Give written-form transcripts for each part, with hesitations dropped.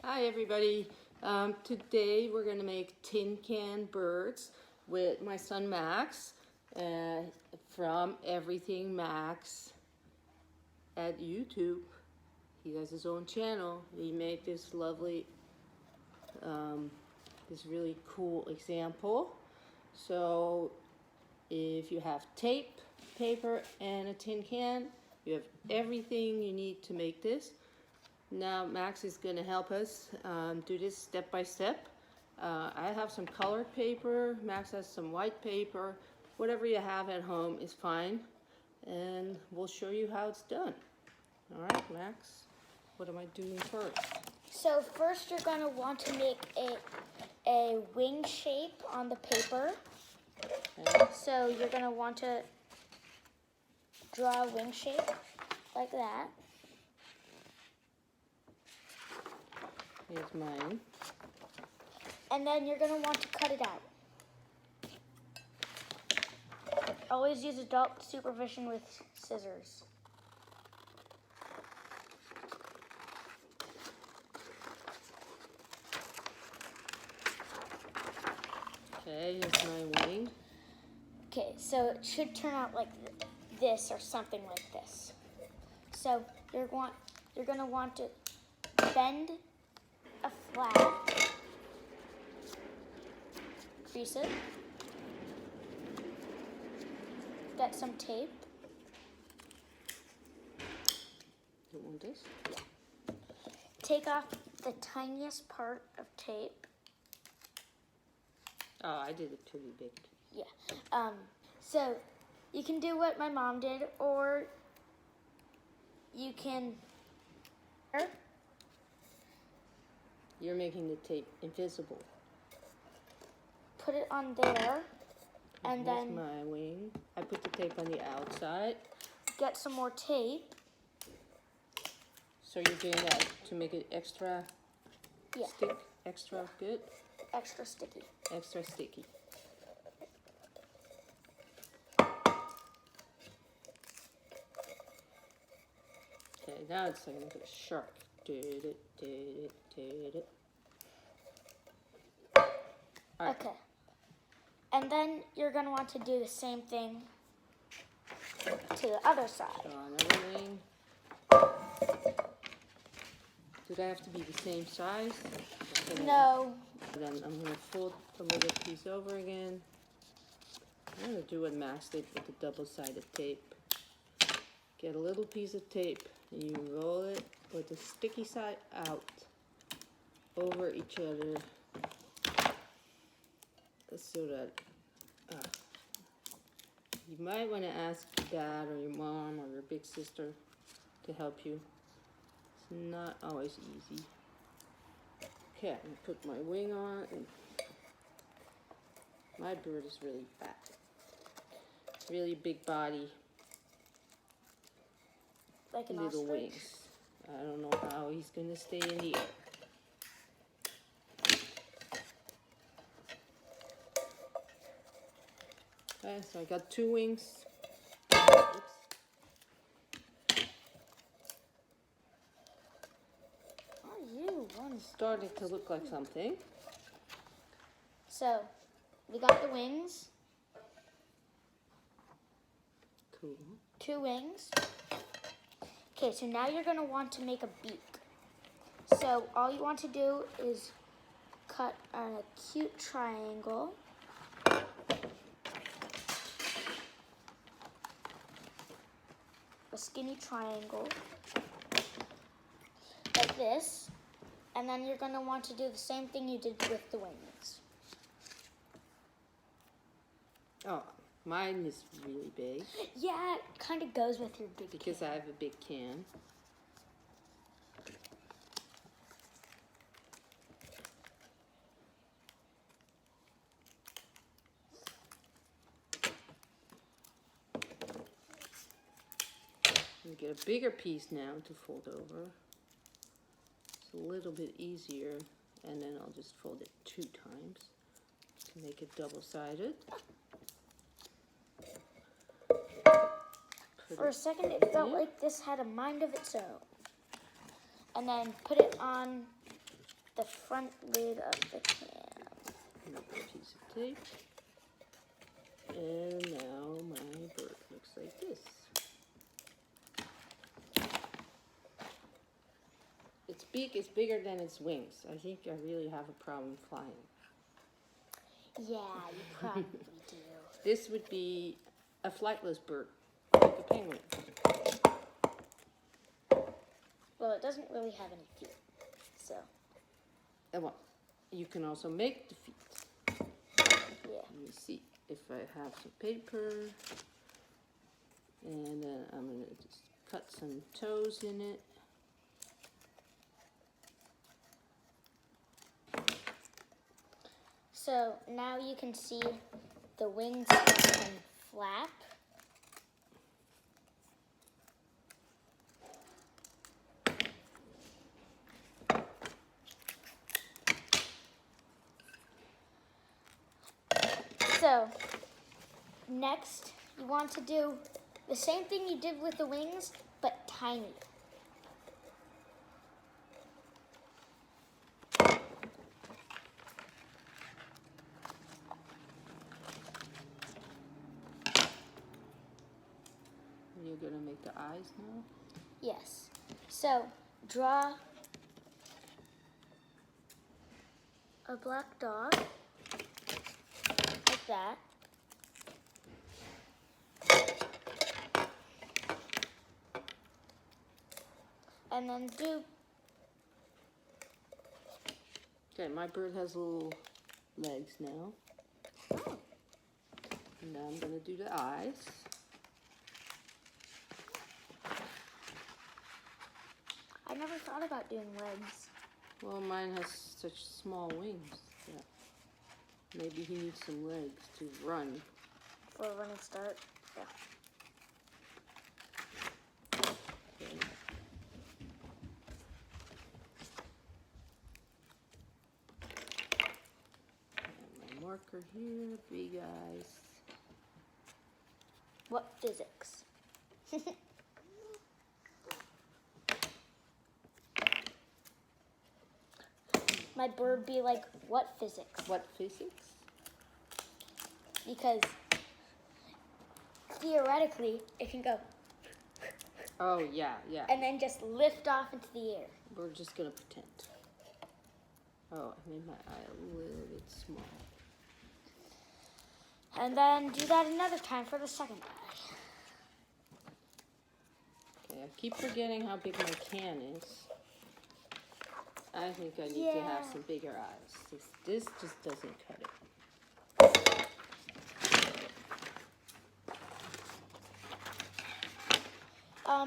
Hi everybody. Today we're going to make tin can birds with my son Max from Everything Max at YouTube. He has his own channel. He made this lovely, this really cool example. So if you have tape, paper, and a tin can, you have everything you need to make this. Now Max is going to help us do this step by step. I have some colored paper, Max has some white paper. Whatever you have at home is fine, and we'll show you how it's done. All right, Max, what am I doing first? So first you're going to want to make a wing shape on the paper. Okay. So you're going to want to draw a wing shape like that. Here's mine. And then you're going to want to cut it out. Always use adult supervision with scissors. Okay, here's my wing. Okay, so it should turn out like this or something like this. So you're going to want to bend a flag, crease it, get some tape. You want this? Take off the tiniest part of tape. Oh, I did it pretty big. Yeah. So you can do what my mom did, or you can. You're making the tape invisible. Put it on there, and Here's then my wing. I put the tape on the outside. get some more tape. So you're doing that to make it extra Yeah. extra good, Extra sticky. extra sticky. Okay, now it's like a shark. Did it. All right. Okay. And then you're going to want to do the same thing to the other side. So another wing. Do they have to be the same size? Okay. No. Then I'm going to fold the little piece over again. I'm going to do what Max did with the double-sided tape. Get a little piece of tape and you roll it with the sticky side out over each other so that you might want to ask your dad or your mom or your big sister to help you. It's not always easy. Okay, I'm going to put my wing on, and my bird is really fat. Really big body. Like an Little ostrich. wings. I don't know how he's going to stay in the air. Okay, so I got 2 wings. Oops. Starting to look like something. So we got the wings. Cool. 2 wings. Okay, so now you're going to want to make a beak. So all you want to do is cut an acute triangle. A skinny triangle. Like this. And then you're going to want to do the same thing you did with the wings. Oh, mine is really big Yeah, it kind of goes with your big because I have a big can. You get a bigger piece now to fold over. It's a little bit easier, and then I'll just fold it 2 times to make it double-sided. For a second, it felt like this had a mind of its own. And then put it on the front lid of the can. Another piece of tape. And now my bird looks like this. Its beak is bigger than its wings. I think I really have a problem flying. Yeah, you probably do. This would be a flightless bird, like a penguin. Well, it doesn't really have any feet, so And well, you can also make the feet. yeah. Let me see if I have some paper. And then I'm going to just cut some toes in it. So now you can see the wings can flap. So next you want to do the same thing you did with the wings, but tiny. You're going to make the eyes now. Yes. So draw a black dog like that. And then do, Okay, my bird has little legs now. And now I'm going to do the eyes. I never thought about doing legs. Well, mine has such small wings that maybe he needs some legs to run. For a running start. Yeah. Okay. And my marker here, big eyes. What physics? My bird be like, what physics? What physics? Because theoretically, it can go Oh, yeah, yeah. and then just lift off into the air. We're just going to pretend. Oh, I made my eye a little bit small. And then do that another time for the second eye. Okay, I keep forgetting how big my can is. I think I need to have Yeah. some bigger eyes. This just doesn't cut it.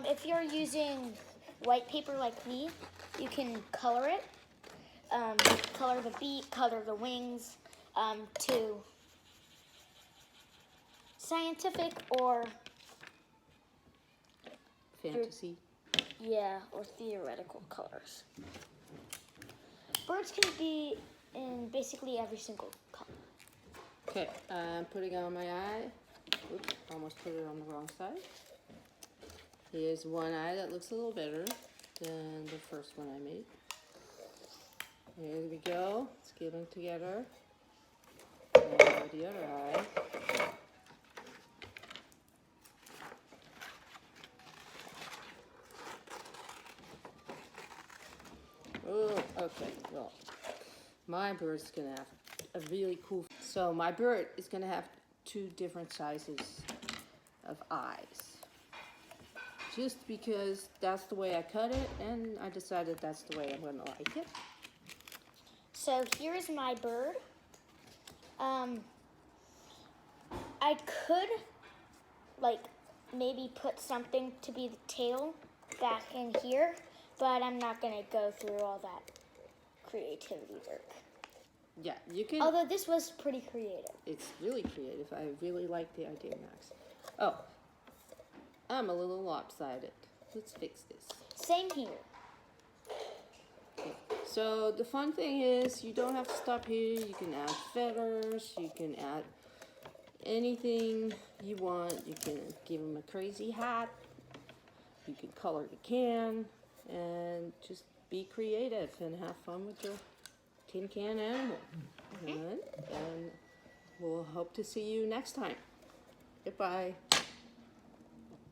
If you're using white paper like me, you can color it. Color the beak, color the wings to scientific or, Fantasy. yeah, or theoretical colors. Birds can be in basically every single color. Okay, I'm putting on my eye. Oops, almost put it on the wrong side. Here's one eye that looks a little better than the first one I made. Here we go. Let's get them together. And the other eye. Oh, okay. Well, my bird's gonna have a really cool. So my bird is gonna have 2 different sizes of eyes. Just because that's the way I cut it, and I decided that's the way I'm gonna like it. So here's my bird. I could, like, maybe put something to be the tail back in here, but I'm not gonna go through all that creativity work. Yeah, you can. Although this was pretty creative. It's really creative. I really like the idea, Max. Oh, I'm a little lopsided. Let's fix this. Same here. Okay. So the fun thing is you don't have to stop here. You can add feathers. You can add anything you want. You can give them a crazy hat. You can color the can and just be creative and have fun with your tin can animal. Good. And we'll hope to see you next time. Goodbye.